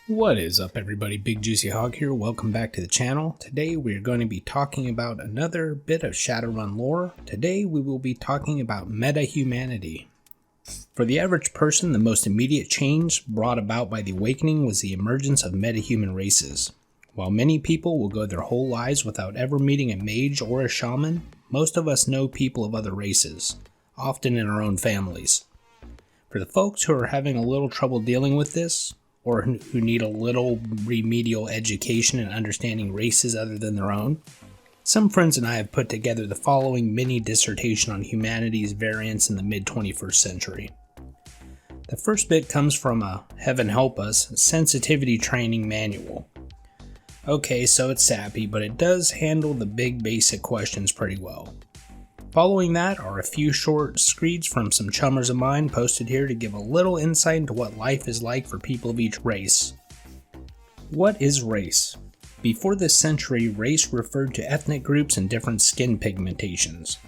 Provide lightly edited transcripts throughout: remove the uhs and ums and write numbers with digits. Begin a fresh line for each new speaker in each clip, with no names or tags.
What is up, everybody? Bigjuicyhog here. Welcome back to the channel. Today we are going to be talking about another bit of Shadowrun lore. Today we will be talking about metahumanity. For the average person, the most immediate change brought about by the awakening was the emergence of metahuman races. While many people will go their whole lives without ever meeting a mage or a shaman, most of us know people of other races, often in our own families. For the folks who are having a little trouble dealing with this, or who need a little remedial education in understanding races other than their own, some friends and I have put together the following mini dissertation on humanity's variants in the mid-21st century. The first bit comes from a, heaven help us, sensitivity training manual. Okay, so it's sappy, but it does handle the big basic questions pretty well. Following that are a few short screeds from some chummers of mine posted here to give a little insight into what life is like for people of each race. What is race? Before this century, race referred to ethnic groups and different skin pigmentations.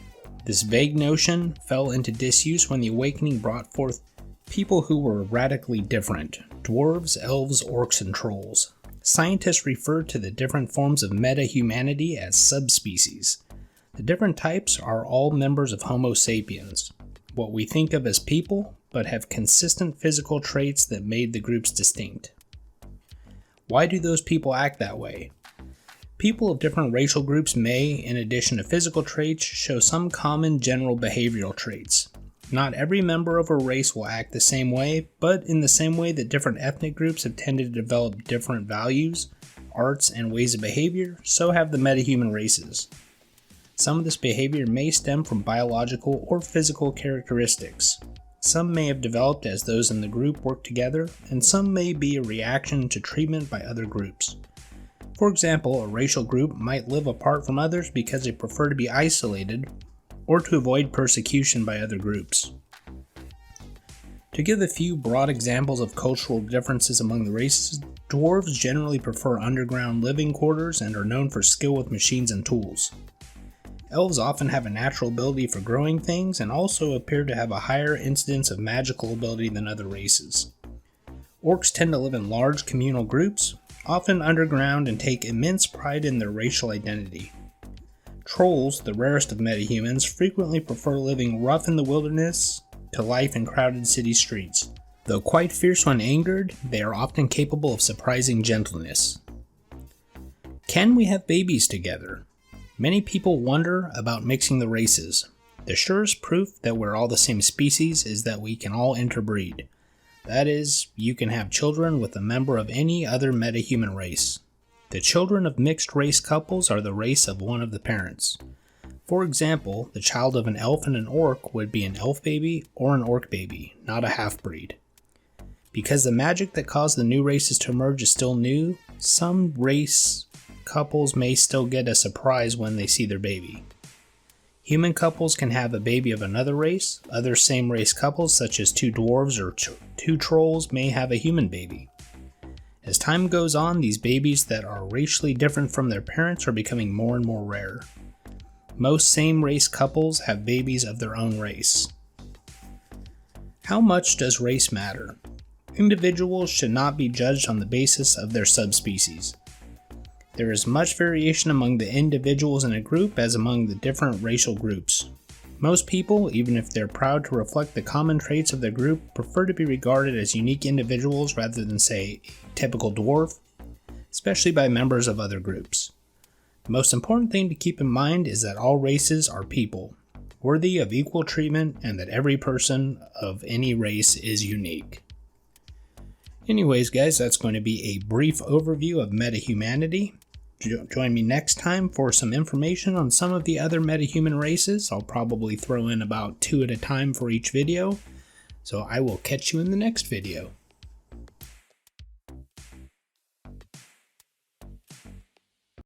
This vague notion fell into disuse when the awakening brought forth people who were radically different: dwarves, elves, orcs, and trolls. Scientists refer to the different forms of metahumanity as subspecies. The different types are all members of Homo sapiens, what we think of as people, but have consistent physical traits that made the groups distinct. Why do those people act that way? People of different racial groups may, in addition to physical traits, show some common general behavioral traits. Not every member of a race will act the same way, but in the same way that different ethnic groups have tended to develop different values, arts, and ways of behavior, so have the metahuman races. Some of this behavior may stem from biological or physical characteristics. Some may have developed as those in the group work together, and some may be a reaction to treatment by other groups. For example, a racial group might live apart from others because they prefer to be isolated, or to avoid persecution by other groups. To give a few broad examples of cultural differences among the races, dwarves generally prefer underground living quarters and are known for skill with machines and tools. Elves often have a natural ability for growing things and also appear to have a higher incidence of magical ability than other races. Orcs tend to live in large communal groups, often underground, and take immense pride in their racial identity. Trolls, the rarest of metahumans, frequently prefer living rough in the wilderness to life in crowded city streets. Though quite fierce when angered, they are often capable of surprising gentleness. Can we have babies together? Many people wonder about mixing the races. The surest proof that we're all the same species is that we can all interbreed. That is, you can have children with a member of any other metahuman race. The children of mixed race couples are the race of one of the parents. For example, the child of an elf and an orc would be an elf baby or an orc baby, not a half-breed. Because the magic that caused the new races to emerge is still new, some race couples may still get a surprise when they see their baby. Human couples can have a baby of another race. Other same race couples, such as two dwarves or two trolls, may have a human baby. As time goes on, these babies that are racially different from their parents are becoming more and more rare. Most same race couples have babies of their own race. How much does race matter? Individuals should not be judged on the basis of their subspecies. There is much variation among the individuals in a group as among the different racial groups. Most people, even if they're proud to reflect the common traits of their group, prefer to be regarded as unique individuals rather than, say, a typical dwarf, especially by members of other groups. The most important thing to keep in mind is that all races are people, worthy of equal treatment, and that every person of any race is unique. Anyways, guys, that's going to be a brief overview of metahumanity. Join me next time for some information on some of the other metahuman races. I'll probably throw in about 2 at a time for each video. So I will catch you in the next video.